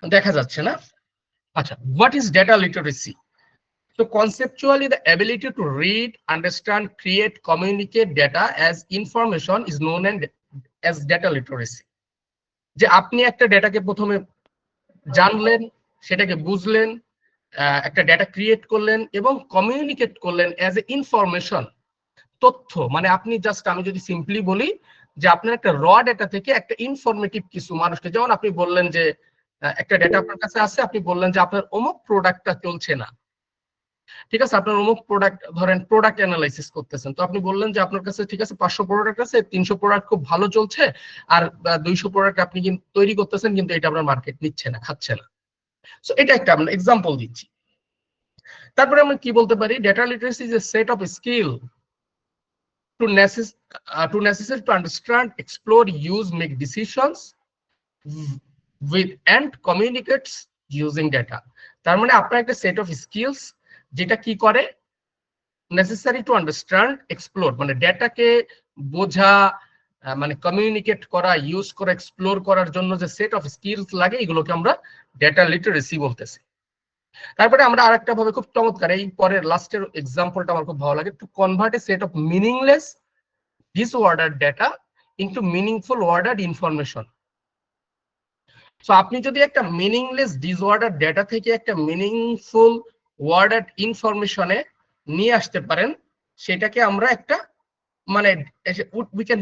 দেখা যাচ্ছে না? আচ্ছা, what is data literacy? So conceptually, the ability to read, understand, create, communicate data as information is known as data literacy. যে আপনি একটা ডেটাকে প্রথমে জানলেন, সেটাকে বুঝলেন, একটা ডেটা ক্রিয়েট করলেন এবং কমিউনিকেট করলেন অ্যাজ এ ইনফরমেশন, তথ্য। মানে আপনি জাস্ট, আমি যদি সিম্পলি বলি যে আপনার একটা র ডেটা থেকে একটা ইনফরমেটিভ কিছু মানুষকে, যেমন আপনি বললেন যে একটা ডেটা আপনার কাছে আছে, আপনি বললেন যে আপনার অমুক প্রোডাক্টটা চলছে না, ঠিক আছে, আপনার অমুক প্রোডাক্ট, ধরেন প্রোডাক্ট অ্যানালাইসিস করতেছেন, তো আপনি বললেন যে আপনার কাছে ঠিক আছে 500 প্রোডাক্ট আছে, 300 প্রোডাক্ট খুব ভালো চলছে, আর 200 প্রোডাক্ট আপনি কিন্তু তৈরি করতেছেন কিন্তু এটা আপনার মার্কেট নিচ্ছে না, খাচ্ছে না। সো এটা একটা আমরা এক্সাম্পল দিচ্ছি। তারপরে আমরা কি বলতে পারি, data literacy is a set of skill to necessary to understand, explore, use, make decisions with and communicates using data। তার মানে আপনার একটা সেট অফ স্কিলস যেটা কি করে, নেসেসারি টু আন্ডারস্ট্যান্ড, এক্সপ্লোর, মানে ডেটাকে বোঝা, মানে কমিউনিকেট করা, ইউজ করা, এক্সপ্লোর করার জন্য যে সেট অফ স্কিলস লাগে, এগুলোকে আমরা ডেটা লিটারেসি বলতেছি। তারপরে আমরা আরেকটা ভাবে খুব চমৎকার, এই পরের লাস্টের এক্সাম্পলটা আমার খুব ভালো লাগে, to convert A set of meaningless disordered data into meaningful ordered information। So আপনি যদি একটা মিনিংলেস ডিসঅর্ডার ডেটা থেকে একটা মিনিংফুল ওয়ার্ডেড ইনফরমেশনে নিয়ে আসতে পারেন, সেটাকে আমরা একটা, মানে we can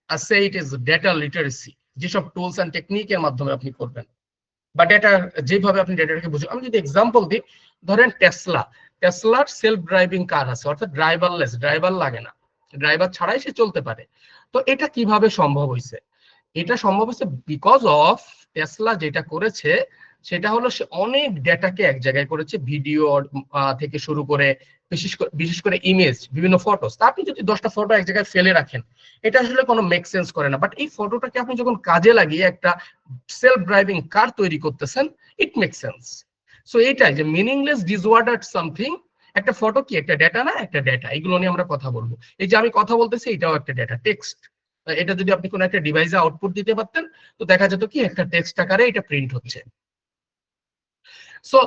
say it is data literacy. যেসব টুলস এন্ড টেকনিকের মাধ্যমে আপনি করবেন বা ডেটা, যেভাবে আপনি ডেটাটাকে বুঝবেন। আমি যদি এক্সাম্পল দিই, ধরেন টেসলার সেলফ ড্রাইভিং কার আছে, অর্থাৎ ড্রাইভারলেস, ড্রাইভার লাগে না, ড্রাইভার ছাড়াই সে চলতে পারে। তো এটা কিভাবে সম্ভব হয়েছে? এটা সম্ভব হয়েছে বিকজ অফ টেসলা যেটা করেছে সেটা হলো সে অনেক ডেটাকে এক জায়গায় করেছে, ভিডিও থেকে শুরু করে বিশেষ করে ইমেজ, বিভিন্ন ফটোস। তা আপনি যদি 10টা ফটো এক জায়গায় ফেলে রাখেন, এটা আসলে কোনো মেক সেন্স করে না, বাট এই ফটোটাকে আপনি যখন কাজে লাগিয়ে একটা সেলফ ড্রাইভিং কার তৈরি করতেছেন, ইট মেক সেন্স। সো এইটাই যে মিনিংলেস ডিসঅর্ডার্ড সামথিং, একটা ফটো কি একটা ডেটা না? একটা ডেটা। এগুলো নিয়ে আমরা কথা বলবো। এই যে আমি কথা বলতেছি, এটাও একটা ডেটা, টেক্সট। এটা যদি আপনি কোনো একটা ডিভাইসে আউটপুট দিতে পারতেন, তো দেখা যেত কি একটা টেক্সট আকারে এটা প্রিন্ট হচ্ছে। সো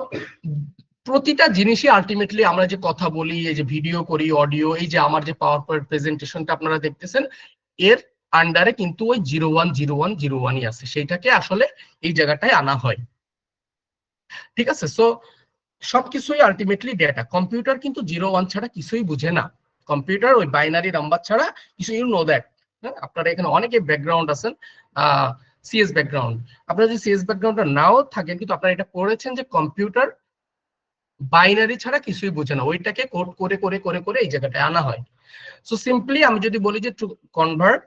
প্রতিটা জিনিসই আলটিমেটলি আমরা যে কথা বলি, এই যে ভিডিও করি, অডিও, এই যে আমার যে পাওয়ার পয়েন্ট প্রেজেন্টেশনটা আপনারা দেখতেছেন, এর আন্ডারে কিন্তু ওই 010101ই আছে, সেইটাকে আসলে এই জায়গাটায় আনা হয়। ঠিক আছে? সো সবকিছুই আলটিমেটলি ডেটা। কম্পিউটার কিন্তু 01 ছাড়া কিছুই বুঝে না। কম্পিউটার ওই বাইনারি নাম্বার ছাড়া কিছু, ইউ নো দ্যাট। আপনারা এখানে অনেকে ব্যাকগ্রাউন্ড আছেন সিএস ব্যাকগ্রাউন্ড, আপনারা যদি সিএস ব্যাকগ্রাউন্ডটা নাও থাকেন, কিন্তু আপনারা এটা পড়েছেন যে কম্পিউটার বাইনারি ছাড়া কিছুই বুঝে না, ওইটাকে কোড করে করে করে করে এই জায়গাটায় আনা হয়। সো সিম্পলি আমি যদি বলি যে to convert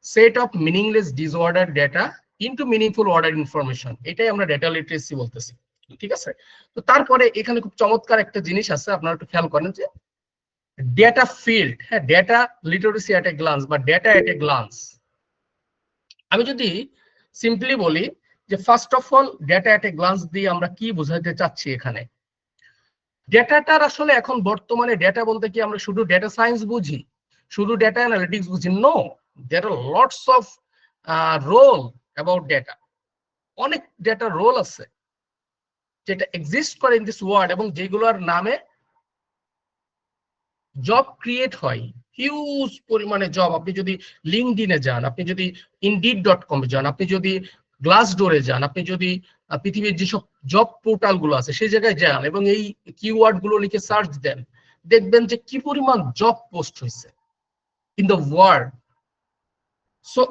set of meaningless disorder data into meaningful order information, এটাই আমরা ডেটা লিটারেসি বলতেছি। ঠিক আছে? তো তারপরে এখানে খুব চমৎকার একটা জিনিস আছে, আপনারা একটু খেয়াল করেন যে ডেটা ফিল্ড, হ্যাঁ, ডেটা লিটারেসি এট এ গ্লান্স বা ডেটা এট এ গ্লান্স। আমি যদি সিম্পলি বলি যে first of all data at A glance দিয়ে আমরা কি বোঝাতে চাচ্ছি এখানে, ডেটাটার আসলে এখন বর্তমানে ডেটা বলতে কি আমরা শুধু ডেটা সায়েন্স বুঝি, শুধু ডেটা অ্যানালিটিক্স বুঝি? No, there are lots of role about data. অনেক ডেটা রোল আছে যেটা এক্সিস্ট করে ইন দিস ওয়ার্ল্ড, এবং যেগুলোর নামে জব ক্রিয়েট হয়, হিউজ পরিমাণে জব। আপনি যদি লিঙ্কডিনে যান, আপনি যদি ইনডিড.কম যান, আপনি যদি গ্লাসডোরে যান, আপনি যদি পৃথিবীর যেসব জব পোর্টাল গুলো আছে সেই জায়গায় যান এবং এই কিওয়ার্ড গুলো লিখে সার্চ দেন, দেখবেন যে কি পরিমাণ জব পোস্ট হয়েছে in the world. So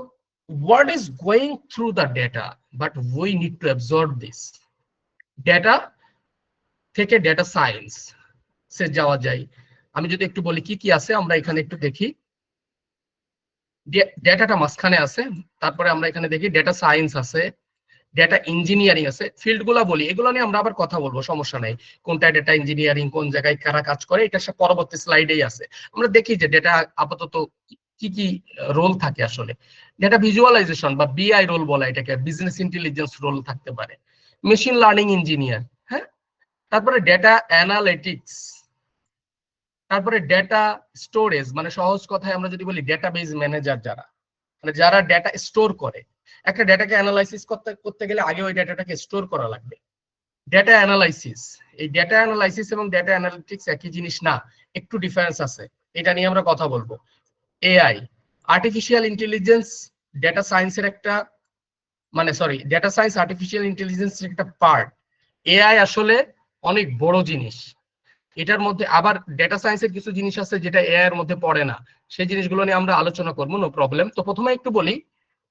world is going through the data, but we need to absorb this data. থেকে ডেটা সায়েন্স সে যাওয়া যায়। আমি যদি একটু বলি কি কি আছে, আমরা এখানে একটু দেখি। ডেটাটা মাঝখানে আছে, তারপরে আমরা এখানে দেখি ডেটা সায়েন্স আছে, ডেটা ইঞ্জিনিয়ারিং আছে। ফিল্ড গুলা বলি, এগুলো নিয়ে আমরা আবার কথা বলবো, সমস্যা নেই। কোনটা ডেটা ইঞ্জিনিয়ারিং, কোন জায়গায় কারা কাজ করে, এটা সব পরবর্তী স্লাইডেই আছে। আমরা দেখি যে ডেটা আপাতত কি কি রোল থাকে আসলে। ডেটা ভিজুয়ালাইজেশন বা বিআই রোল বলা, এটাকে বিজনেস ইন্টেলিজেন্স রোল থাকতে পারে। মেশিন লার্নিং ইঞ্জিনিয়ার, হ্যাঁ। তারপরে ডেটা অ্যানালিটিক্স, তারপরে ডেটা স্টোরেজ, মানে সহজ কথায় আমরা যদি বলি ডেটাবেজ ম্যানেজার, যারা মানে যারা ডেটা স্টোর করে, একটা ডেটাকে অ্যানালাইসিস করতে গেলে আগে ওই ডেটাটাকে স্টোর করা লাগবে। ডেটা অ্যানালাইসিস, এই ডেটা অ্যানালাইসিস এবং ডেটা অ্যানালিটিক্স একই জিনিস না, একটু ডিফারেন্স আছে, এটা নিয়ে আমরা কথা বলবো। এআই, আর্টিফিশিয়াল ইন্টেলিজেন্স, ডেটা সায়েন্সের একটা ডেটা সায়েন্স আর্টিফিশিয়াল ইন্টেলিজেন্সের একটা পার্ট। এআই আসলে অনেক বড় জিনিস, এটার মধ্যে আবার ডেটা সায়েন্সের কিছু জিনিস আছে যেটা এআই এর মধ্যে পড়ে না, সেই জিনিসগুলো নিয়ে আমরা আলোচনা করবো, নো প্রবলেম। তো প্রথমে একটু বলি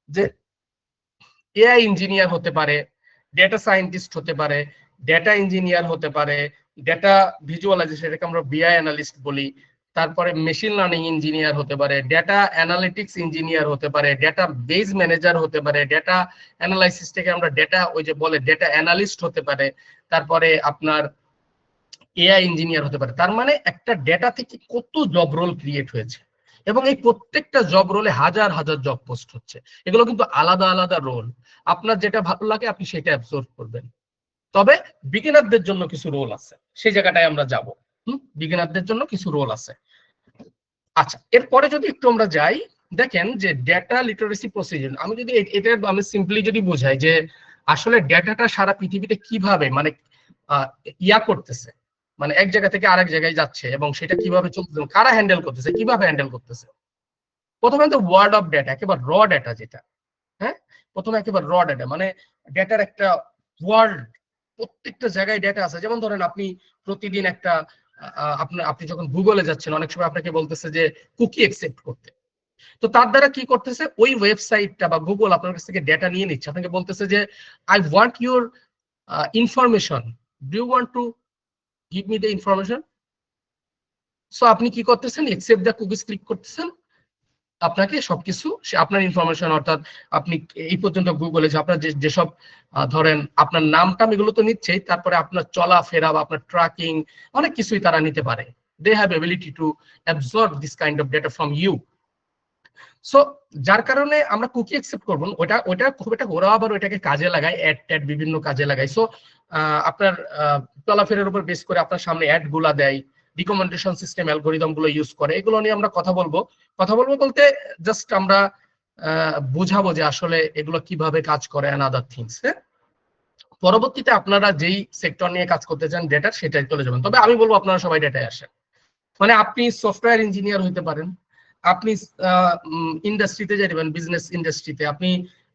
যে এআই ইঞ্জিনিয়ার হতে পারে, ডেটা সায়েন্টিস্ট হতে পারে, ডেটা ইঞ্জিনিয়ার হতে পারে, ডেটা ভিজুয়ালাইজেশন, এটাকে আমরা বিআই অ্যানালিস্ট বলি, তারপরে মেশিন লার্নিং ইঞ্জিনিয়ার হতে পারে, ডেটা অ্যানালিটিক্স ইঞ্জিনিয়ার হতে পারে, ডেটা বেস ম্যানেজার হতে পারে, ডেটা অ্যানালাইসিস থেকে আমরা ডেটা ওই যে বলে ডেটা অ্যানালিস্ট হতে পারে, তারপরে আপনার এআই ইঞ্জিনিয়ার হতে পারে। তার মানে একটা ডেটা থেকে কত জব রোল ক্রিয়েট হয়েছে, এবং এই প্রত্যেকটা জব রোলে হাজার হাজার জব পোস্ট হচ্ছে। এগুলো কিন্তু আলাদা আলাদা রোল, আপনার যেটা ভালো লাগে আপনি সেটা অ্যাবজর্ব করবেন। তবে বিগিনারদের জন্য কিছু রোল আছে, সেই জায়গাটায় আমরা যাব। বিগিনারদের জন্য কিছু রোল আছে। আচ্ছা, এরপরে যদি একটু আমরা যাই, দেখেন যে ডেটা লিটারেসি প্রসিডিউর, আমি যদি এটা আমি সিম্পলি যদি বোঝাই যে আসলে ডেটাটা সারা পৃথিবীতে কিভাবে ইয়া করতেছে, মানে এক জায়গা থেকে আরেক জায়গায় যাচ্ছে এবং সেটা কিভাবে চলতেছে, কারা হ্যান্ডেল করতেছে, কিভাবে হ্যান্ডেল করতেছে। প্রথমে তো ওয়ার্ড অফ ডেটা, একেবারে র ডেটা যেটা, হ্যাঁ, প্রথমে একেবারে র ডেটা মানে ডেটার একটা ওয়ার্ল্ড, প্রত্যেকটা জায়গায় ডেটা আছে। যেমন ধরেন আপনি প্রতিদিন একটা আপনি যখন গুগলে যাচ্ছেন, অনেক সময় আপনাকে বলতেছে যে কুকি অ্যাকসেপ্ট করতে, তো তার দ্বারা কি করতেছে, ওই ওয়েবসাইটটা বা গুগল আপনার কাছ থেকে ডেটা নিয়ে নিচ্ছে, আপনাকে বলতেছে যে I want your information, do you want to give me the information. So আপনি কি করতেছেন, অ্যাকসেপ্ট দ্য কুকিজ ক্লিক করতেছেন, আপনাকে সবকিছু আপনার ইনফরমেশন, অর্থাৎ আপনি এই পর্যন্ত গুগলে যে আপনার যেসব ধরেন আপনার নামটা এগুলো তো নিচ্ছেই, তারপরে আপনার চলাফেরা বা আপনার ট্র্যাকিং, অনেক কিছুই তারা নিতে পারে। They have ability to absorb this kind of data from you. So যার কারণে আমরা কুকি অ্যাকসেপ্ট করবো, ওটা খুব একটা, ওরা আবার ওইটাকে কাজে লাগায়, অ্যাড ট্যাড বিভিন্ন কাজে লাগায়। সো আপনার চলাফেরার উপর বেস করে আপনার সামনে অ্যাড গুলা দেয়, রিকমেন্ডেশন সিস্টেম অ্যালগোরিদম গুলো ইউজ করে, এগুলো নিয়ে আমরা কথা বলবো। কথা বলবো বলতে জাস্ট আমরা বুঝাবো যে আসলে এগুলো কিভাবে কাজ করে এন্ড আদার থিংস। হ্যাঁ, পরবর্তীতে আপনারা যেই সেক্টর নিয়ে কাজ করতে চান ডেটার, সেটাই চলে যাবেন। তবে আমি বলবো আপনারা সবাই ডেটায় আসেন। মানে আপনি সফটওয়্যার ইঞ্জিনিয়ার হইতে পারেন, আপনি ইন্ডাস্ট্রিতে যাবেন, বিজনেস ইন্ডাস্ট্রিতে, আপনি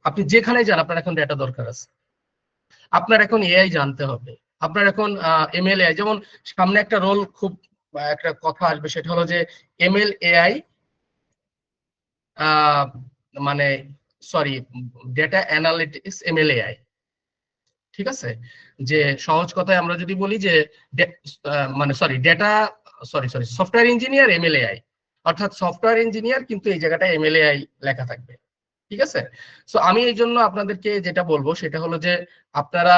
আপনি যেখানে যান আপনার এখন ডেটা দরকার আছে, আপনার এখন এআই জানতে হবে, আপনার এখন এমএল এআই, যেমন সামনে একটা রোল খুব একটা কথা আসবে, সেটা হলো যে এমএল এআই মানে sorry data analytics ML AI, ঠিক আছে। যে সহজ কথায় আমরা যদি বলি যে সফটওয়্যার ইঞ্জিনিয়ার এমএল এআই, অর্থাৎ সফটওয়্যার ইঞ্জিনিয়ার কিন্তু এই জায়গাটায় এমএল এআই লেখা থাকবে, ঠিক আছে। সো আমি এই জন্য আপনাদেরকে যেটা বলবো সেটা হলো যে আপনারা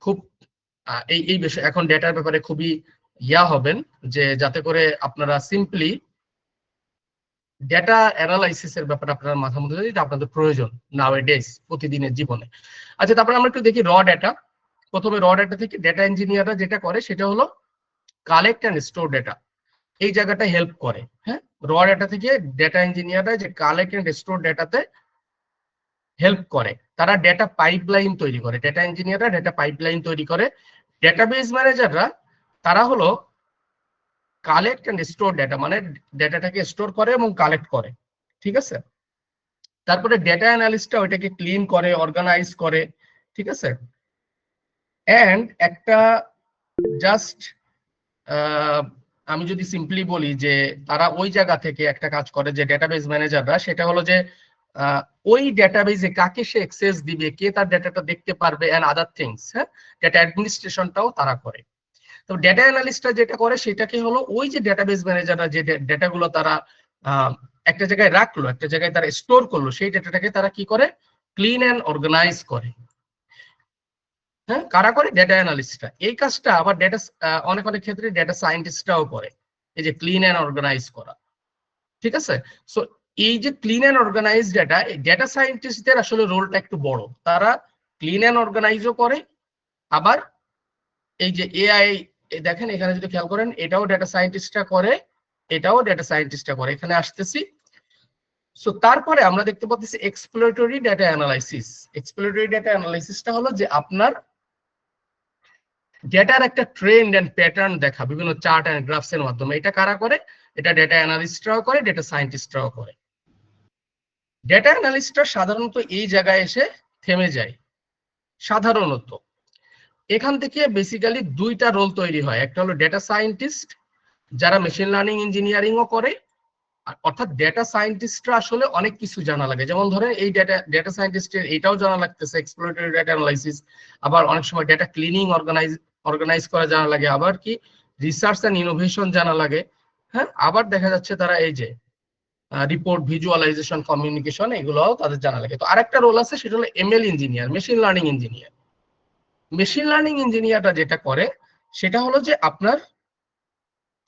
খুব এই বিষয় এখন ডেটার ব্যাপারে খুবই হবেন, যে যাতে করে আপনারা সিম্পলি ডেটা অ্যানালাইসিসের ব্যাপারে আপনার মাথার মধ্যে যেটা আপনাদের প্রয়োজন নাওএডেজ প্রতিদিনের জীবনে। আচ্ছা, তারপরে আমরা একটু দেখি র ডেটা। প্রথমে র ডেটা থেকে ডেটা ইঞ্জিনিয়াররা যেটা করে সেটা হলো কালেক্ট অ্যান্ড স্টোর ডেটা, এই জায়গাটা হেল্প করে। হ্যাঁ, র ডেটা থেকে ডেটা ইঞ্জিনিয়াররা যে কালেক্ট অ্যান্ড স্টোর ডেটাতে হেল্প করে, তারা ডেটা পাইপলাইন তৈরি করে, ডেটা ইঞ্জিনিয়াররা ডেটা পাইপলাইন তৈরি করে। ডেটাবেস ম্যানেজাররা তারা হলো কালেক্ট অ্যান্ড স্টোর ডেটা, মানে ডেটাটাকে স্টোর করে এবং কালেক্ট করে, ঠিক আছে। তারপরে ডেটা অ্যানালিস্টরা ওইটাকে ক্লিন করে, অর্গানাইজ করে, ঠিক আছে। এন্ড একটা জাস্ট আমি যদি সিম্পলি বলি যে তারা ওই জায়গা থেকে একটা কাজ করে, যে ডেটাবেস ম্যানেজাররা, সেটা হলো যে ওই ডেটাবেসে কাকে সে অ্যাক্সেস দিবে, কে তার ডেটাটা দেখতে পারবে এন্ড আদার থিংস। হ্যাঁ, ডেটা অ্যাডমিনিস্ট্রেশনটাও তারা করে। তো ডেটা অ্যানালিস্টরা যেটা করে সেটাকে হলো ওই যে ডেটাবেস ম্যানেজাররা যে ডেটাগুলো তারা একটা জায়গায় রাখলো, একটা জায়গায় তারা স্টোর করলো, সেই ডেটাটাকে তারা কি করে, ক্লিন অ্যান্ড অর্গানাইজ করে। হ্যাঁ, কারা করে, ডেটা অ্যানালিস্টরা। এই কাজটা আবার অনেক অনেক ক্ষেত্রে ডেটা সায়েন্টিস্টরাও করে, এই যে ক্লিন অ্যান্ড অর্গানাইজ করা, ঠিক আছে। সো এই যে ক্লিন অ্যান্ড অর্গানাইজ ডেটা, এই ডেটা সায়েন্টিস্টদের আসলে রোলটা একটু বড়, তারা ক্লিন অ্যান্ড অর্গানাইজও করে, আবার এই যে এআই দেখেন এখানে যদি খেয়াল করেন, এটাও ডেটা সায়েন্টিস্টরা করে, এটাও ডেটা সায়েন্টিস্টরা করে। এখানে আসতেছি, সো তারপরে আমরা দেখতে পাচ্ছি exploratory data analysis. Exploratory data অ্যানালাইসিসটা হলো যে আপনার ডেটার একটা ট্রেন্ড এন্ড প্যাটার্ন দেখা বিভিন্ন চার্ট এন্ড গ্রাফস এর মাধ্যমে। এটা কারা করে? এটা ডেটা অ্যানালিস্টরাও করে, ডেটা সায়েন্টিস্টরাও করে। ডেটা অ্যানালিস্টরা সাধারণত এই জায়গায় এসে থেমে যায়। সাধারণত এখান থেকে বেসিক্যালি দুইটা রোল তৈরি হয়। একটা হলো ডেটা সায়েন্টিস্ট, যারা মেশিন লার্নিং ইঞ্জিনিয়ারিংও করে। অর্থাৎ ডেটা সায়েন্টিস্টরা আসলে অনেক কিছু জানা লাগে, যেমন ধরেন এই ডেটা সায়েন্টিস্টের এটাও জানা লাগতেছে এক্সপ্লোরেটরি ডেটা অ্যানালাইসিস, আবার অনেক সময় ডেটা ক্লিনিং অর্গানাইজ করা জানা লাগে, আবার কি রিসার্চ এন্ড ইনোভেশন জানা লাগে। হ্যাঁ, আবার দেখা যাচ্ছে তারা এই যে রিপোর্ট ভিজুয়ালাইজেশন কমিউনিকেশন এগুলোও তাদের জানা লাগে। তো আরেকটা রোল আছে, সেটা হলো ML engineer, machine learning engineer. Machine learning ইঞ্জিনিয়ারটা যেটা করে সেটা হলো যে আপনার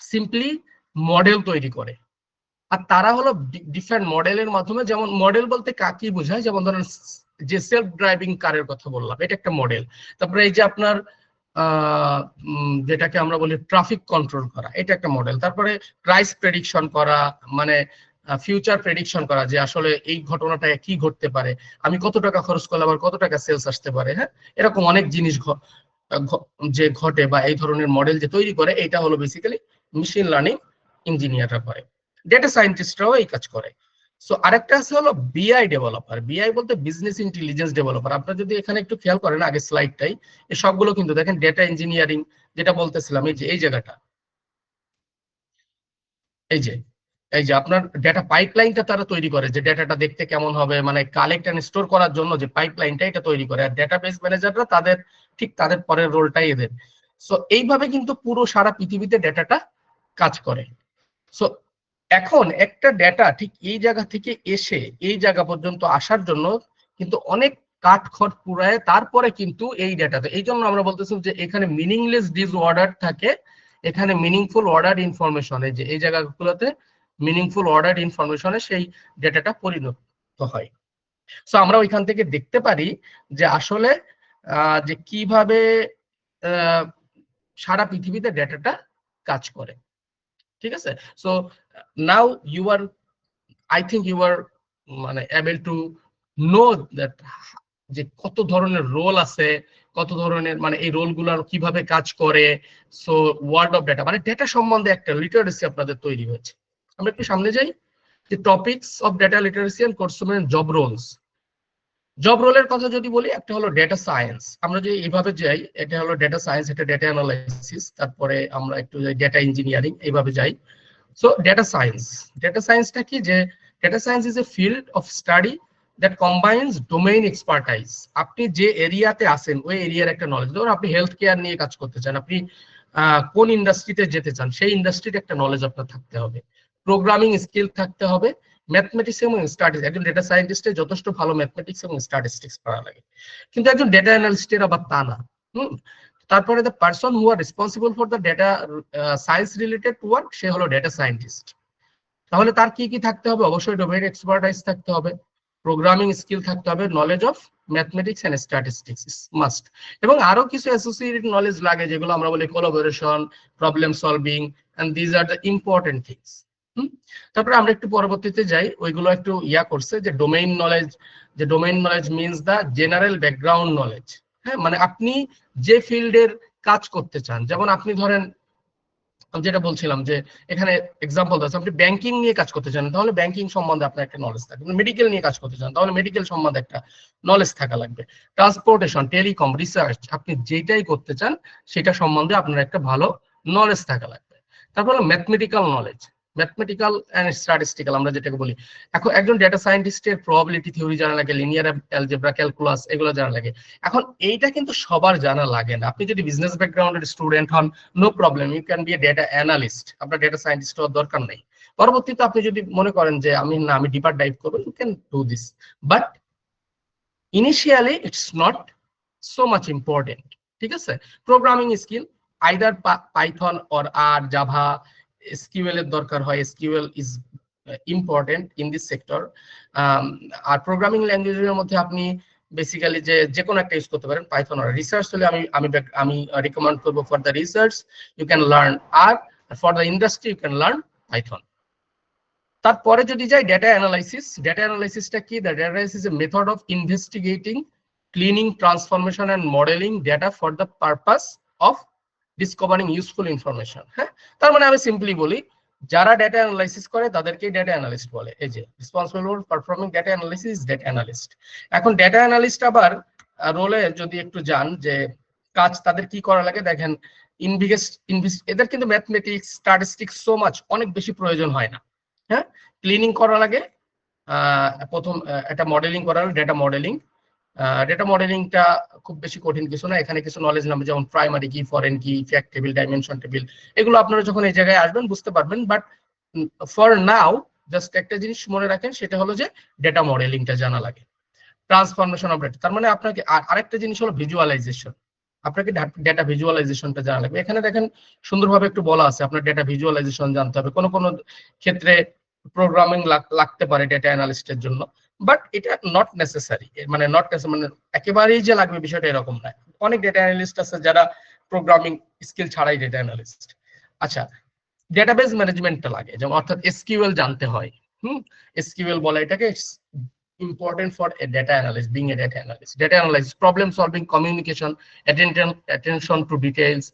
সিম্পলি মডেল তৈরি করে। আর তারা হলো ডিফারেন্ট মডেলের মাধ্যমে, যেমন মডেল বলতে কাকে বোঝায়, যেমন ধরেন যে সেলফ ড্রাইভিং কারের কথা বললাম, এটা একটা মডেল। তারপরে এই যে আপনার যেটাকে আমরা বলি ট্রাফিক কন্ট্রোল করা, এটা একটা মডেল। তারপরে প্রাইস প্রেডিকশন করা, মানে ফিউচার প্রেডিকশন করা যে আসলে এই ঘটনাটা কি ঘটতে পারে, আমি কত টাকা খরচ করলে আবার কত টাকা সেলস আসতে পারে। হ্যাঁ, এরকম অনেক জিনিস যে ঘটে বা এই ধরনের মডেল যে তৈরি করে, এটা হলো বেসিক্যালি মেশিন লার্নিং ইঞ্জিনিয়াররা করে। ডেটা সায়েন্টিস্টরাও এই কাজ করে। সো আরেকটা আছে হলো বিআই ডেভেলপার। বিআই বলতে বিজনেস ইন্টেলিজেন্স ডেভেলপার। আপনারা যদি এখানে একটু খেয়াল করেন আগে স্লাইডটাই, এই সবগুলো কিন্তু দেখেন ডেটা ইঞ্জিনিয়ারিং যেটা বলতেছিলাম, এই যে এই জায়গাটা, এই যে এই যে আপনার ডেটা পাইপলাইনটা তারা তৈরি করে, যে ডেটাটা দেখতে কেমন হবে, মানে কালেক্ট এন্ড স্টোর করার জন্য যে পাইপলাইনটা এটা তৈরি করে। আর ডেটাবেস ম্যানেজাররা তাদের ঠিক তাদের পরের রোলটাই এদের। সো এইভাবে কিন্তু পুরো সারা পৃথিবীতে ডেটাটা কাজ করে। সো এখন একটা ডেটা ঠিক এই জায়গা থেকে এসে এই জায়গা পর্যন্ত আসার জন্য কিন্তু অনেক কাঠখড় পুরায় তারপরে কিন্তু এই ডেটাতে, এই জন্য আমরা বলতেছি যে এখানে মিনিংলেস ডিসঅর্ডার থাকে, এখানে মিনিংফুল অর্ডার ইনফরমেশনে, যে এই জায়গাগুলোতে মিনিংফুল অর্ডার ইনফরমেশনে সেই ডেটাটা পরিণত হয়। সো আমরা ওইখান থেকে দেখতে পারি যে আসলে যে কিভাবে সারা পৃথিবীতে ডেটাটা কাজ করে। ঠিক আছে? So now you are, I think you are মানে এবল টু নো দ্যাট যে কত ধরনের রোল আছে, কত ধরনের মানে এই রোলগুলোর কিভাবে কাজ করে। সো ওয়ার্ল্ড অফ ডেটা মানে ডেটা সম্বন্ধে একটা লিটারেসি আপনাদের তৈরি হয়েছে। আমরা একটু সামনে যাই, যে topics of data literacy and consumer job roles. Job রোলের কথা যদি বলি, একটা হলো ডেটা সায়েন্স। আমরা যদি এইভাবে যাই, এটা হলো ডেটা সায়েন্স, এটা ডেটা অ্যানালাইসিস, তারপরে আমরা একটু যাই ডেটা ইঞ্জিনিয়ারিং, এইভাবে যাই। সো ডেটা সায়েন্স, ডেটা সায়েন্সটা কি, যে data science is a field of study that combines domain expertise. আপনি যে এরিয়াতে আছেন ওই এরিয়ার একটা নলেজ, ধরুন আপনি হেলথ কেয়ার নিয়ে কাজ করতে চান, আপনি কোন ইন্ডাস্ট্রিতে যেতে চান সেই ইন্ডাস্ট্রির একটা নলেজ আপনার থাকতে হবে, প্রোগ্রামিং স্কিল থাকতে হবে, ম্যাথমেটিক্স এবং স্ট্যাটিস্টিক্স। একজন ডেটা সায়েন্টিস্টের যথেষ্ট ভালো ম্যাথমেটিক্স এবং স্ট্যাটিস্টিক্স পারা লাগে, কিন্তু একজন ডেটা অ্যানালিস্টের আবার তা না। তারপরে the person who are responsible for the data science related work, সে হলো ডেটা সায়েন্টিস্ট। তাহলে তার কি কি থাকতে হবে? অবশ্যই ডোমেইন এক্সপার্টাইজ থাকতে হবে, প্রোগ্রামিং স্কিল থাকতে হবে, knowledge of mathematics and statistics must, এবং আরো কিছু অ্যাসোসিয়েটেড নলেজ লাগে যেগুলো আমরা বলি collaboration, problem solving, and these are the important things. তারপরে আমরা একটু পরবর্তীতে যাই, ওইগুলো একটু করছে যে ডোমেইন নলেজ, যে domain knowledge means the general background knowledge. হ্যাঁ, মানে আপনি যে ফিল্ডের কাজ করতে চান, যেমন আপনি ধরেন যেটা বলছিলাম যে এখানে এক্সাম্পল আছে, আপনি ব্যাংকিং নিয়ে কাজ করতে চান তাহলে ব্যাংকিং সম্বন্ধে আপনার একটা নলেজ থাকবে, মেডিকেল নিয়ে কাজ করতে চান তাহলে মেডিকেল সম্বন্ধে একটা নলেজ থাকা লাগবে, ট্রান্সপোর্টেশন, টেলিকম, রিসার্চ, আপনি যেটাই করতে চান সেটা সম্বন্ধে আপনার একটা ভালো নলেজ থাকা লাগবে। তারপর mathematical knowledge, mathematical and statistical আমরা যেটাকে বলি। এখন একজন ডেটা সায়েন্টিস্টের প্রবাবিলিটি থিওরি জানা লাগে, লিনিয়ার অ্যালজেব্রা, ক্যালকুলাস, এগুলো জানা লাগে। এখন এইটা কিন্তু সবার জানা লাগে না। আপনি যদি বিজনেস ব্যাকগ্রাউন্ডের স্টুডেন্ট হন, no problem, you can be a data analyst, আপনার ডেটা সায়েন্টিস্ট হওয়ার দরকার নেই। পরবর্তীতে আপনি যদি মনে করেন যে আমি ডিপার ডাইভ করবো, you can do this, but initially it's not so much important. ঠিক আছে? Programming skill, either Python or R Java, SQL এর দরকার হয়, SQL is important in this sector. আর প্রোগ্রামিং ল্যাঙ্গুয়েজের মধ্যে আপনি বেসিক্যালি যে কোনো একটা ইউজ করতে পারেন, পাইথন আর রিসার্চ হলে আমি রিকমেন্ড করবো for the research you can learn R, for the industry you can learn Python. তারপরে যদি যাই ডেটা অ্যানালাইসিসটা কি? The data analysis a method of investigating, cleaning, transformation and modelling data for the purpose of discovering useful information. হ্যাঁ, তার মানে আমি simply বলি, যারা ডেটা অ্যানালাইসিস করে তাদেরকে ডেটা অ্যানালিস্ট বলে। এই যে responsible for performing data analysis data analyst. এখন ডেটা অ্যানালিস্ট আবার রোলে যদি একটু যান, যে কাজ তাদের কি করা লাগে দেখেন, এদের কিন্তু ম্যাথমেটিক্স, স্ট্যাটিস্টিক্স সো মাচ অনেক বেশি প্রয়োজন হয় না। হ্যাঁ, ক্লিনিং করা লাগে, প্রথম একটা মডেলিং করা লাগে, ডেটা মডেলিংটা খুব বেশি কঠিন কিছু না, এখানে কিছু নলেজ নামে যেমন প্রাইমারি কি, ফরেন কি, ফ্যাক্ট টেবিল, ডাইমেনশন টেবিল, এগুলো আপনারা যখন এই জায়গায় আসবেন বুঝতে পারবেন। বাট ফর নাও জাস্ট একটা জিনিস মনে রাখেন, সেটা হলো যে ডেটা মডেলিংটা জানা লাগে। ট্রান্সফরমেশন অফ ডেটা, তার মানে আপনাকে আরেকটা জিনিস হলো ভিজুয়ালাইজেশন, আপনাকে ডেটা ভিজুয়ালাইজেশনটা জানা লাগবে। এখানে দেখেন সুন্দরভাবে একটু বলা আছে, আপনার ডেটা ভিজুয়ালাইজেশন জানতে হবে। কোনো কোনো ক্ষেত্রে প্রোগ্রামিং লাগতে পারে ডেটা অ্যানালিস্টের জন্য, বাট এটা নট নেসেসারি, মানে মানে একেবারেই যে লাগবে বিষয়টা এরকম নয়। অনেক ডেটা অ্যানালিস্ট আছে যারা প্রোগ্রামিং স্কিল ছাড়াই ডেটা অ্যানালিস্ট। আচ্ছা, ডেটাবেস ম্যানেজমেন্টটা লাগে, যেমন অর্থাৎ এসকিউএল জানতে হয়। এসকিউএল বলে এটাকে, important for a data analyst, being a data analyst. Data analysis, problem solving, communication, attention to details.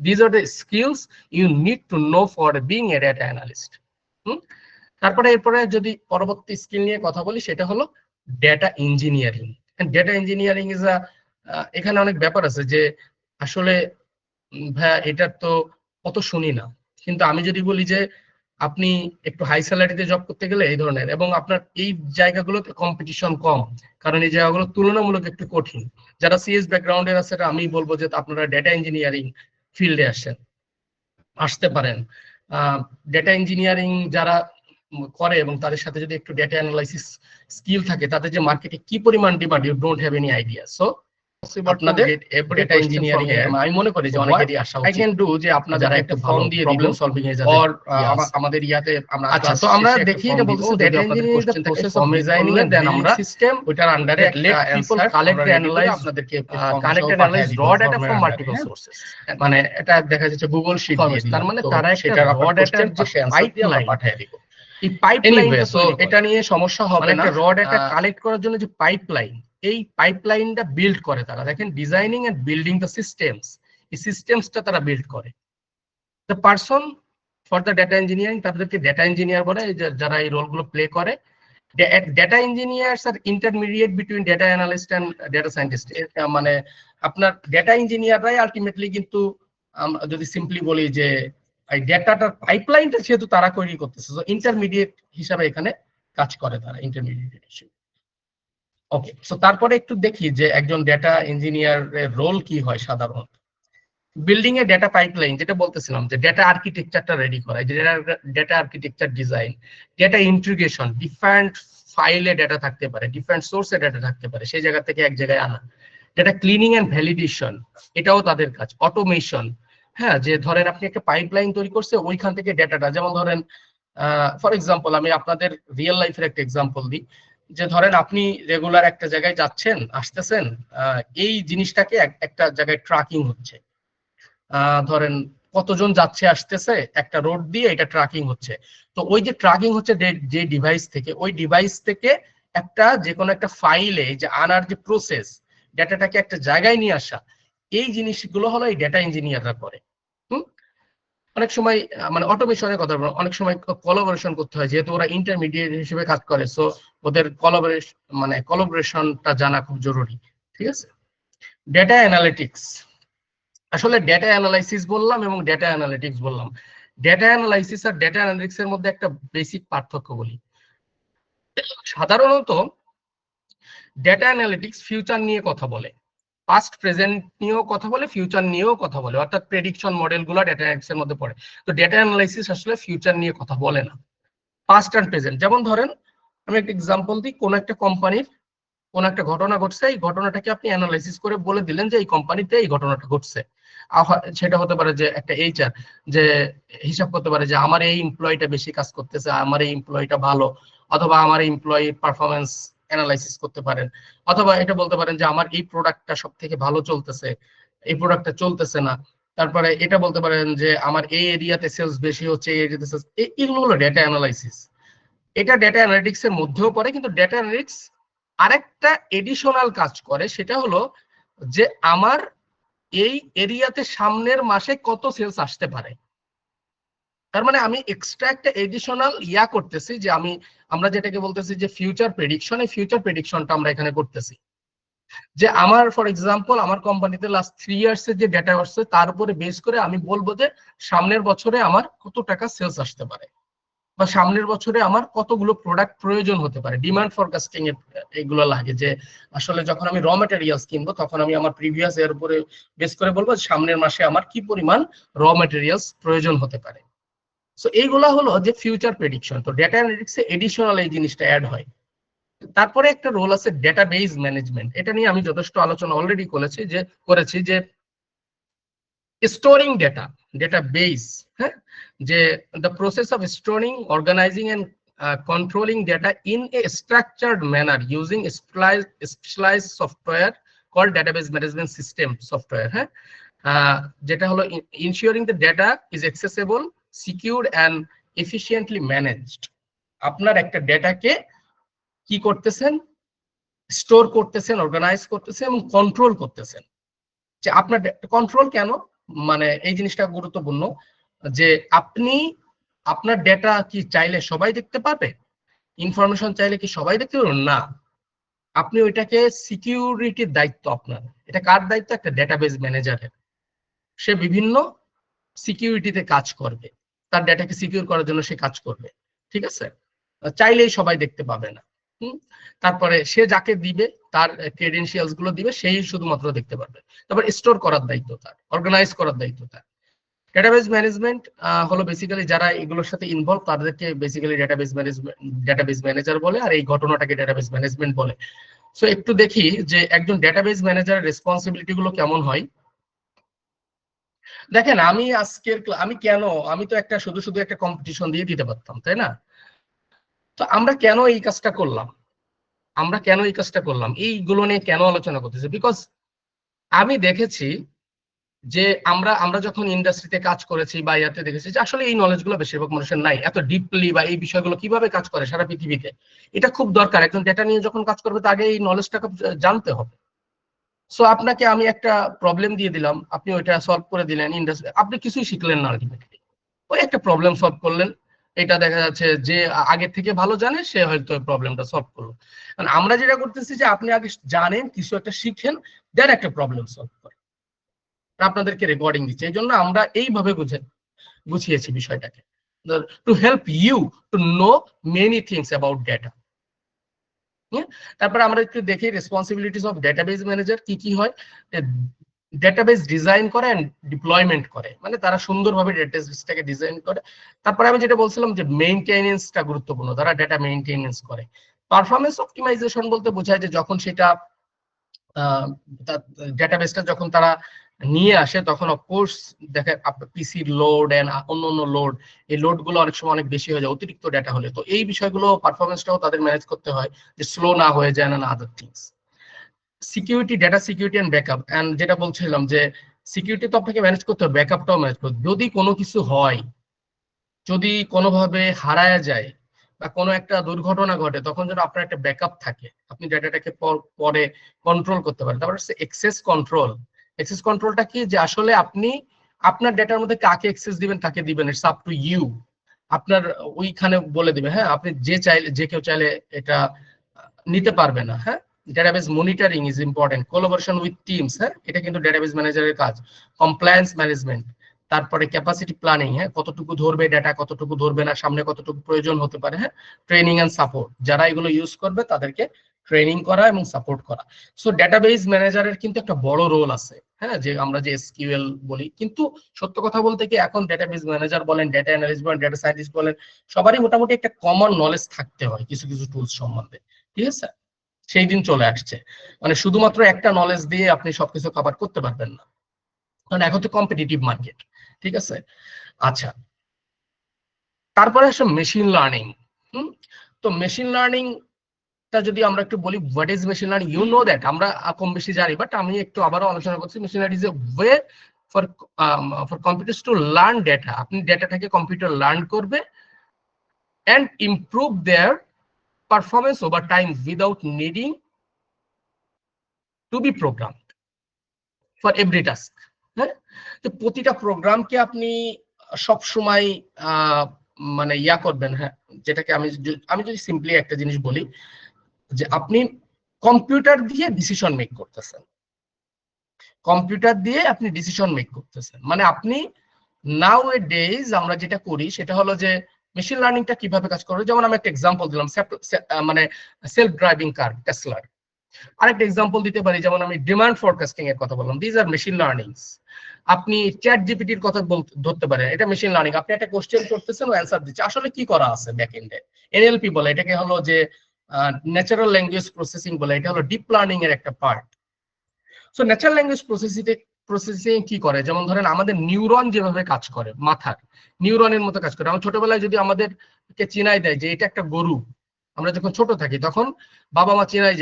These are the skills you need to know for being a data analyst. তারপরে এরপরে যদি পরবর্তী skill নিয়ে কথা বলি, সেটা হলো data engineering. Data engineering is এখানে অনেক ব্যাপার আছে যে আসলে ভাইয়া এটা তো অত শুনি না, কিন্তু আমি যদি বলি যে আপনি একটু হাই স্যালারিতে জব করতে গেলে এই ধরনের, এবং আপনার এই জায়গাগুলোতে কম্পিটিশন কম, কারণ এই জায়গাগুলো তুলনামূলক একটু কঠিন। যারা সিএস ব্যাকগ্রাউন্ডের আছে আমি বলবো যে আপনারা ডেটা ইঞ্জিনিয়ারিং ফিল্ডে আসতে পারেন। ডেটা ইঞ্জিনিয়ারিং যারা করে এবং তাদের সাথে যদি একটু ডেটা অ্যানালাইসিস স্কিল থাকে, তাদের যে মার্কেটে কি পরিমাণ demand, you don't have any idea. So আপনাদের ডেটা ইঞ্জিনিয়ারিং আমি মনে করি যে অনেকেরই আশা উচিত। আই ক্যান ডু যে আপনারা একটা ফর্ম দিয়ে প্রবলেম সলভিং এ যাবেন, আমাদের ইয়াতে আমরা আচ্ছা, তো আমরা দেখি এটা বলতেছে data engineering is the process of designing and then আমরা সিস্টেম, ওইটার আন্ডারে let people collect and analyse, আপনাদেরকে connect and analyse raw data from multiple sources. মানে এটা দেখা যাচ্ছে গুগল শিট দিয়ে, তার মানে তারা একটা র ডেটার যে পাইপলাইন পাঠিয়ে দিব, এই পাইপলাইনটা, সো এটা নিয়ে সমস্যা হবে না। র ডেটা কালেক্ট করার জন্য যে পাইপলাইন, এই পাইপলাইনটা বিল্ড করে তারা। দেখেন, designing and building the systems, এই সিস্টেমসটা তারা বিল্ড করে। The person for the data engineering, তাদেরকে ডেটা ইঞ্জিনিয়ার বলে, যারা এই রোলগুলো প্লে করে। Data engineers are intermediate between data analyst and data scientist. মানে আপনার ডেটা ইঞ্জিনিয়াররাই আলটিমেটলি কিন্তু, যদি সিম্পলি বলি যে এই ডেটাটার পাইপলাইনটা যেহেতু তারা তৈরি করতেছে, ইন্টারমিডিয়েট হিসাবে এখানে কাজ করে তারা, ইন্টারমিডিয়েট হিসেবে। ওকে, সো তারপরে একটু দেখি যে একজন ডেটা ইঞ্জিনিয়ারের রোল কি হয় সাধারণত। বিল্ডিং এ ডেটা পাইপলাইন, যেটা বলতেছিলাম যে ডেটা আর্কিটেকচারটা রেডি করা, data architecture design, data integration, different ফাইলে ডেটা থাকতে পারে, ডিফারেন্ট সোর্সে ডেটা থাকতে পারে, সেই জায়গা থেকে এক জায়গায় আনা। ডেটা ক্লিনিং এন্ড ভ্যালিডেশন, এটাও তাদের কাজ। অটোমেশন, হ্যাঁ, যে ধরেন আপনি একটা পাইপলাইন তৈরি করছে, ওইখান থেকে ডেটাটা, যেমন ধরেন ফর এক্সাম্পল আমি আপনাদের রিয়েল লাইফের একটা এক্সাম্পল দিই, যে ধরেন আপনি রেগুলার একটা জায়গায় যাচ্ছেন আসতেছেন, এই জিনিসটাকে একটা জায়গায় ট্র্যাকিং হচ্ছে, ধরেন কতজন যাচ্ছে আসতেছে একটা রোড দিয়ে, এটা ট্র্যাকিং হচ্ছে। তো ওই যে ট্র্যাকিং হচ্ছে যে ডিভাইস থেকে, ওই ডিভাইস থেকে একটা যে কোনো একটা ফাইলে যে আনার যে প্রসেস, ডেটাটাকে একটা জায়গায় নিয়ে আসা, এই জিনিসগুলো হলো এই ডেটা ইঞ্জিনিয়াররা করে। অনেক সময় মানে অটোমেশনের কথা বলবো, অনেক সময় কোলাবোরেশন করতে হয়, যেহেতু ওরা ইন্টারমিডিয়েট হিসেবে কাজ করে, সো ওদের কোলাবোরেশনটা জানা খুব জরুরি। ঠিক আছে, ডেটা অ্যানালিটিক্স, আসলে ডেটা অ্যানালাইসিস বললাম এবং ডেটা অ্যানালিটিক্স বললাম। ডেটা অ্যানালাইসিস আর ডেটা অ্যানালিটিক্স এর মধ্যে একটা বেসিক পার্থক্য বলি। সাধারণত ডেটা অ্যানালিটিক্স ফিউচার নিয়ে কথা বলে, পাস্ট প্রেজেন্ট নিয়েও কথা বলে, ফিউচার নিয়েও কথা বলে, অর্থাৎ প্রেডিকশন মডেলগুলো ডেটা অ্যানালিটিক্স এর মধ্যে পড়ে। তো ডেটা অ্যানালাইসিস আসলে ফিউচার নিয়ে কথা বলে না, পাস্ট এন্ড প্রেজেন্ট। যেমন ধরেন আমি একটা এক্সাম্পল দিই, কোন একটা কোম্পানির কোন একটা ঘটনা ঘটছে, এই ঘটনাটাকে আপনি অ্যানালাইসিস করে বলে দিলেন যে এই কোম্পানিতে এই ঘটনাটা ঘটছে। সেটা হতে পারে যে একটা এইচআর যে হিসাব করতে পারে যে আমার এই এমপ্লয়িটা বেশি কাজ করতেছে, আমার এই এমপ্লয়িটা ভালো, অথবা আমার এই এমপ্লয়ি পারফরমেন্স অ্যানালাইসিস করতে পারেন, অথবা এটা বলতে পারেন যে আমার এই প্রোডাক্টটা সব থেকে ভালো চলতেছে, এই প্রোডাক্টটা চলতেছে না। তারপরে এটা বলতে পারেন যে আমার এই এরিয়াতে সেলস বেশি হচ্ছে, এই এরিয়াতে সেলস, এগুলো হলো ডেটা অ্যানালাইসিস। এটা ডেটা অ্যানালিটিক্স এর মধ্যেও পড়ে, কিন্তু ডেটা অ্যানালিটিক্স আরেকটা এডিশনাল কাজ করে, সেটা হলো যে আমার এই এরিয়াতে সামনের মাসে কত সেলস আসতে পারে। তার মানে আমি এক্সট্রা একটা এডিশনাল করতেছি, যে আমরা যেটাকে বলতেছি যে ফিউচার প্রেডিকশন, এই ফিউচার প্রেডিকশনটা আমরা এখানে করতেছি। যে আমার ফর এক্সাম্পল আমার কোম্পানিতে লাস্ট 3 ইয়ার্স এর যে ডেটা আসছে তার উপরে বেস করে আমি বলবো যে সামনের বছরে আমার কত টাকা সেলস আসতে পারে, বা সামনের বছরে আমার কতগুলো প্রোডাক্ট প্রয়োজন হতে পারে। ডিমান্ড ফরকাস্টিং এর এগুলো লাগে, যে আসলে যখন আমি র ম্যাটেরিয়ালস কিনবো তখন আমি আমার প্রিভিয়াস এর উপরে বেস করে বলবো সামনের মাসে আমার কি পরিমাণ র ম্যাটেরিয়ালস প্রয়োজন হতে পারে। সো এইগুলা হলো যে ফিউচার প্রেডিকশন। তো ডেটা অ্যানালিটিক্সে এডিশনাল এই জিনিসটা অ্যাড হয়। তারপরে একটা রোল আছে ডেটাবেস ম্যানেজমেন্ট। এটা নিয়ে আমি যথেষ্ট আলোচনা অলরেডি করেছি যে স্টোরিং ডেটাবেস, হ্যাঁ, যে the process of storing, organising and controlling data in a structured manner using specialised software called database management system software, হ্যাঁ, যেটা হলো ensuring the data is accessible, secure and efficiently managed. আপনার একটা ডেটাকে কি করতেছেন, store করতেছেন, অর্গানাইজ করতেছেন এবং কন্ট্রোল করতেছেন। যে আপনার কন্ট্রোল কেন, মানে এই জিনিসটা গুরুত্বপূর্ণ, যে আপনি আপনার ডেটা কি চাইলে সবাই দেখতে পাবে, ইনফরমেশন চাইলে কি সবাই দেখতে পারবেন না। আপনি ওইটাকে সিকিউরিটির দায়িত্ব আপনার। এটা কার দায়িত্ব? একটা ডেটাবেস ম্যানেজারের। সে বিভিন্ন সিকিউরিটিতে কাজ করবে, তার ডেটাকে সিকিউর করার জন্য সে কাজ করবে, ঠিক আছে। চাইলেই সবাই দেখতে পাবে না। তারপরে সে যাকে দিবে তার ক্রেডেনশিয়ালস গুলো দিবে, সেই শুধুমাত্র দেখতে পারবে। তারপর স্টোর করার দায়িত্ব তার, অর্গানাইজ করার দায়িত্ব তার। ডেটাবেস ম্যানেজমেন্ট হলো বেসিক্যালি যারা এগুলোর সাথে ইনভলভ তাদেরকে বেসিক্যালি ডেটাবেস ম্যানেজার বলে, আর এই ঘটনাটাকে ডেটাবেস ম্যানেজমেন্ট বলে। সো একটু দেখি যে একজন ডেটাবেস ম্যানেজারের রেসপন্সিবিলিটি গুলো কেমন হয়। দেখেন আমি তো একটা শুধু শুধু একটা কম্পিটিশন দিয়ে দিতে পারতাম, তাই না? তো আমরা কেন এই কাজটা করলাম, এইগুলো নিয়ে কেন আলোচনা করতেছি? বিকজ আমি দেখেছি যে আমরা যখন ইন্ডাস্ট্রিতে কাজ করেছি বা ইয়াতে দেখেছি যে আসলে এই নলেজ গুলো বেশিরভাগ মানুষের নাই, এত ডিপলি, বা এই বিষয়গুলো কিভাবে কাজ করে সারা পৃথিবীতে, এটা খুব দরকার। একজন ডেটা নিয়ে যখন কাজ করবে তো আগে এই নলেজটাকে জানতে হবে। সো আপনাকে আমি একটা প্রবলেম দিয়ে দিলাম, আপনি ওইটা সলভ করে দিলেন, ইন্ডাস্ট্রি আপনি কিছুই শিখলেন না আলটিমেটলি। ওই একটা প্রবলেম সলভ করলেন, এটা দেখা যাচ্ছে যে আগের থেকে ভালো জানে সে হয়তো প্রবলেমটা সলভ করলো। কারণ আমরা যেটা করতেছি যে আপনি আগে জানেন, কিছু একটা শিখেন, দেন একটা প্রবলেম সলভ করেন, আপনাদেরকে রেকর্ডিং দিচ্ছে। এই জন্য আমরা এইভাবে গুছিয়েছি বিষয়টাকে, to help you to know many things about data. তারপরে আমরা একটু দেখি রেসপন্সিবিলিটিস অফ ডেটাবেস ম্যানেজার কি কি হয়। ডেটাবেস ডিজাইন করে এন্ড ডিপ্লয়মেন্ট করে, মানে তারা সুন্দরভাবে ডেটাবেসটাকে ডিজাইন করে। তারপরে আমি যেটা বলছিলাম যে মেইনটেনেন্সটা গুরুত্বপূর্ণ, তারা ডেটা মেইনটেনেন্স করে। পারফরমেন্স অপটিমাইজেশন বলতে বোঝায় যে যখন সেটা ডেটাবেসটা যখন তারা নিয়ে আসে তখন অফকোর্স দেখে পিসির লোড এন্ড অন্য লোড, এই লোড গুলো অনেক সময় অনেক বেশি হয়ে যায় অতিরিক্ত ডেটা হলে। তো এই বিষয়গুলো পারফরমেন্সটাও তাদের ম্যানেজ করতে হয়, যে স্লো না হয়ে যায় না other things. Security, data security and backup, and যেটা বলছিলাম যে সিকিউরিটি তো আপনাকে ম্যানেজ করতে হবে, ব্যাকআপটাও ম্যানেজ করতে হবে। যদি কোনো কিছু হয়, যদি কোনোভাবে হারায় যায় বা কোনো একটা দুর্ঘটনা ঘটে, তখন যেন আপনার একটা ব্যাকআপ থাকে, আপনি ডাটাটাকে পরে কন্ট্রোল করতে পারেন। তারপর হচ্ছে এক্সেস কন্ট্রোল। এক্সেস কন্ট্রোলটা কি, যে আসলে আপনি আপনার ডেটার মধ্যে কাকে অ্যাক্সেস দিবেন, কাকে দিবেন, ইটস আপ টু ইউ। আপনার ওইখানে বলে দিবে, হ্যাঁ, আপনি যে কেউ চাইলে এটা নিতে পারবে না। হ্যাঁ, database monitoring is important, collaboration with teams, হ্যাঁ, এটা কিন্তু ডেটাবেস ম্যানেজারের কাজ। কমপ্লায়েন্স ম্যানেজমেন্ট, তারপরে ক্যাপাসিটি প্ল্যানিং, হ্যাঁ, কতটুকু ধরবে ডেটা, কতটুকু ধরবে না, সামনে কতটুকু প্রয়োজন হতে পারে, হ্যাঁ, ট্রেনিং এন্ড সাপোর্ট, যারা এগুলো ইউজ করবে তাদেরকে ট্রেনিং করা এবং সাপোর্ট করা। সো ডেটাবেস ম্যানেজারের কিন্তু একটা বড় রোল আছে, হ্যাঁ, যে আমরা যে এসকিউএল বলি, কিন্তু সত্য কথা বলতে কি এখন ডেটাবেস ম্যানেজার বলেন, ডেটা অ্যানালিস্ট বলেন, ডেটা সায়েন্টিস্ট বলেন, সবারই মোটামুটি একটা কমন নলেজ থাকতে হয় কিছু কিছু টুলস সম্বন্ধে, ঠিক আছে। সেই দিন চলে আসছে, মানে শুধুমাত্র একটা নলেজ দিয়ে আপনি সবকিছু কভার করতে পারবেন না, কারণ এখন তো কম্পিটিটিভ মার্কেট, ঠিক আছে। আচ্ছা, তারপরে আসলে মেশিন লার্নিং। তো মেশিন লার্নিং টা যদি আমরা একটু বলি, what is machine learning, you know that, আমরা কম বেশি জানি, বাট আমি একটু আবারও আলোচনা করছি। Machine learning is a way for for computers to learn data. আপনি ডেটাটাকে কম্পিউটার লার্ন করবে and improve their performance over time without needing to be programmed for every task. হ্যাঁ, তো প্রতিটা প্রোগ্রামকে আপনি সব সময় মানে ইয়া করবেন, হ্যাঁ, যেটাকে আমি যদি সিম্পলি একটা জিনিস বলি যে আপনি কম্পিউটার দিয়ে ডিসিশন মেক করতেছেন, কম্পিউটার দিয়ে আপনি ডিসিশন মেক করতেছেন, মানে আপনি নাও এ ডেজ আমরা যেটা করি সেটা হলো যে মেশিন লার্নিংটা কিভাবে কাজ করে। যেমন আমি একটা এক্সাম্পল দিলাম, মানে সেলফ ড্রাইভিং কার টেসলার। আরেকটা এক্সাম্পল দিতে পারি, যেমন আমি ডিমান্ড ফরকাস্টিং এর কথা বললাম, দিজ আর মেশিন লার্নিংস। আপনি চ্যাট জিপিটির কথা ধরতে পারেন, এটা মেশিন লার্নিং। আপনি একটা কোশ্চেন করতেছেন, ও অ্যান্সার দিচ্ছে, আসলে কি করা আছে ব্যাক এন্ডে, এনএলপি বলে এটাকে, হলো যে ন্যাচারাল ল্যাঙ্গুয়েজ প্রসেসিং বলে, এটা হলো ডিপ লার্নিং এর একটা part. So natural language processing কি করে, যেমন ধরেন আমাদের নিউরন যেভাবে কাজ করে, মাথার নিউরনের মতো কাজ করে। আমার ছোটবেলায় যদি আমাদেরকে চিনাই দেয় যে এটা একটা গরু, আমরা যখন ছোট থাকি তখন বাবা মা চিনাই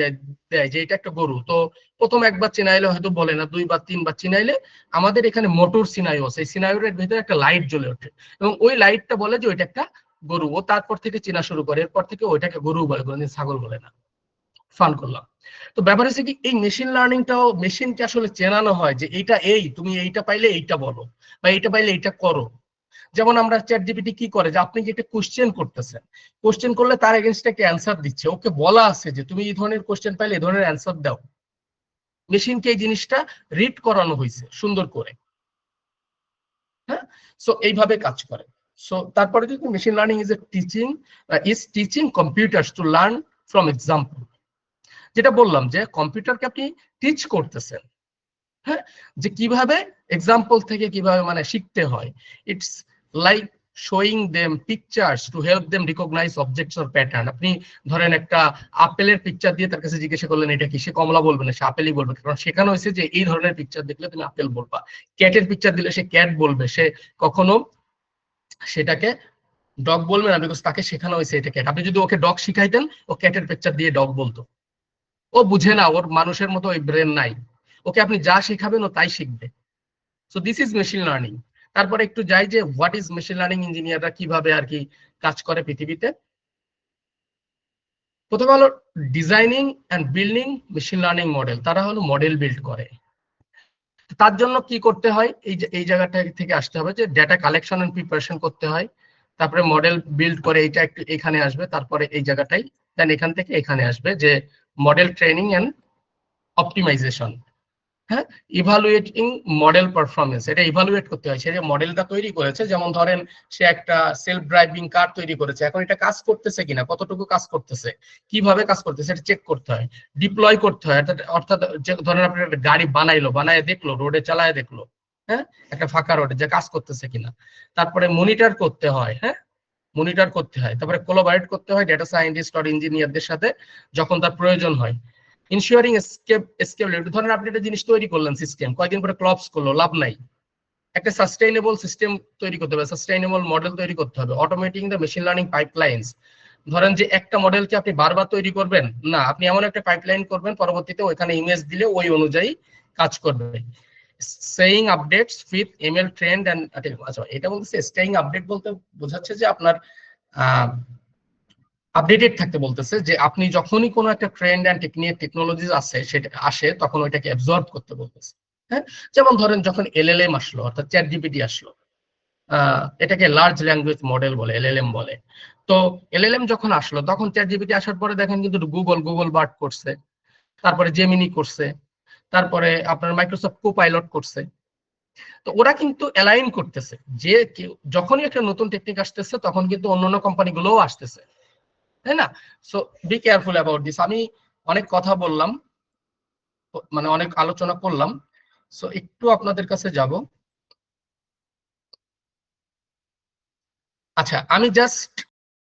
দেয় যে এটা একটা গরু, তো প্রথম একবার চিনাইলে হয়তো বলে না, দুইবার তিনবার চিনাইলে আমাদের এখানে মোটর সিনাইও, সেই সিনাইওর ভিতরে একটা লাইট জ্বলে ওঠে এবং ওই লাইটটা বলে যে ওইটা একটা গরু। ও তারপর থেকে চেনা শুরু করে, এরপর থেকে ওইটাকে গরু বলে, কোনদিন ছাগল বলে না। ফান করলাম। তো ব্যাপার হচ্ছে কি, এই মেশিন লার্নিংটাও মেশিনকে আসলে চেনানো হয় যে এইটা, এই তুমি এইটা পাইলে এইটা বলো, বা এইটা পাইলে এইটা করো। যেমন আমরা চ্যাট জিপিটি কি করে, যে আপনি যেটা কোশ্চেন করতেছেন, কোশ্চেন করলে তার এগেইনস্টে একটা অ্যান্সার দিচ্ছে, ওকে বলা আছে যে তুমি এই ধরনের কোশ্চেন পাইলে এই ধরনের অ্যান্সার দাও। মেশিনকে এই জিনিসটা রিড করানো হয়েছে সুন্দর করে। হ্যাঁ, সো এইভাবে কাজ করে। সো তারপরে যদি machine learning is teaching computers to learn from example. যেটা বললাম যে কম্পিউটারকে আপনি টিচ করতেছেন, হ্যাঁ, যে কিভাবে এক্সাম্পল থেকে কিভাবে মানে শিখতে হয়। It's like showing them pictures to help them recognise objects or pattern. আপনি ধরেন একটা আপেলের পিকচার দিয়ে তার কাছে জিজ্ঞাসা করলেন এটা কি, সে কমলা বলবে না, সে আপেলই বলবে, কারণ শেখানো হয়েছে যে এই ধরনের পিকচার দেখলে তুমি আপেল বলবা। ক্যাটের পিকচার দিলে সে ক্যাট বলবে, সে কখনো সেটাকে ডগ বলবে না, বিকজ তাকে শেখানো হয়েছে এটা ক্যাট। আপনি যদি ওকে ডগ শিখাইতেন, ও ক্যাটের পিকচার দিয়ে ডগ বলতো। ও বুঝে না, ওর মানুষের মতো ওই ব্রেন নাই, ওকে আপনি যা শিখাবেন ও তাই শিখবে। So this is machine learning. তারপরে একটু যাই যে হোয়াট ইজ মেশিন লার্নিং, ইঞ্জিনিয়াররা কিভাবে আর কি কাজ করে পৃথিবীতে। প্রথমে হলো designing and building machine learning model, তারা হলো মডেল বিল্ড করে। তার জন্য কি করতে হয়, এই জায়গাটা থেকে আসতে হবে যে ডেটা কালেকশন এন্ড প্রিপারেশন করতে হয়, তারপরে মডেল বিল্ড করে এইটা একটু এখানে আসবে, তারপরে এই জায়গাটাই, দেন এখান থেকে এখানে আসবে যে মডেল ট্রেনিং এন্ড অপটিমাইজেশন। হ্যাঁ, ইভালুয়েটিং মডেল পারফরমেন্স, এটা ইভালুয়েট করতে হয়, সে যে মডেলটা তৈরি করেছে, যেমন ধরেন সে একটা সেলফ ড্রাইভিং কার তৈরি করেছে, এখন এটা কাজ করতেছে কিনা, কতটুকু কাজ করতেছে, কিভাবে কাজ করতেছে, এটা চেক করতে হয়, ডিপ্লয় করতে হয়। অর্থাৎ ধরেন আপনি একটা গাড়ি বানায় দেখলো, রোডে চালায় দেখলো, হ্যাঁ, একটা ফাঁকা রোডে, যে কাজ করতেছে কিনা। তারপরে মনিটর করতে হয়, হ্যাঁ, মনিটর করতে হয়। তারপরে কোলাবরেট করতে হয় ডেটা সায়েন্টিস্ট আর ইঞ্জিনিয়ারদের সাথে যখন তার প্রয়োজন হয়। ইনশিওরিং স্কেলেবিলিটি, ধরেন আপনি একটা জিনিস তৈরি করলেন, সিস্টেম, কয়েকদিন পরে ক্লপস করলো, লাভ নাই। একটা সাস্টেইনেবল সিস্টেম তৈরি করতে হবে, সাস্টেইনেবল মডেল তৈরি করতে হবে, অটোমেটিং দ্য মেশিন লার্নিং পাইপলাইন্স। ধরেন যে একটা মডেলকে আপনি বারবার তৈরি করবেন না, আপনি এমন একটা পাইপলাইন করবেন, পরবর্তীতে ওইখানে ইমেজ দিলে ওই অনুযায়ী কাজ করবে। Staying updates with ML trend and, আচ্ছা এটা বলতেছে স্টেইং আপডেট বলতে বোঝাচ্ছে যে আপনার আপডেটেড থাকতে বলতেছে, যে আপনি যখনই কোনো একটা ট্রেন্ড এন্ড টেকনোলজি আছে সেটা আসে তখন ওইটাকে অ্যাবজর্ব করতে বলতেছে। হ্যাঁ, যেমন ধরেন যখন এলএলএম আসলো, অর্থাৎ চ্যাট জিপিটি আসলো, এটাকে লার্জ ল্যাঙ্গুয়েজ মডেল বলে, এলএলএম বলে। তো এলএলএম যখন আসলো তখন চ্যাট জিপিটি আসার পরে দেখেন কিন্তু গুগল বার্ড করছে, তারপরে জেমিনি করছে, তারপরে আপনার মাইক্রোসফট কোপাইলট করছে। তো ওরা কিন্তু অ্যালাইন করতেছে যে যখনই একটা নতুন টেকনিক আসতেছে তখন কিন্তু অন্যান্য কোম্পানিগুলোও আসতেছে, তাই না? So be careful about this. আমি অনেক কথা বললাম, মানে অনেক আলোচনা করলাম, সো একটু আপনাদের কাছে যাব। আচ্ছা, আমি জাস্ট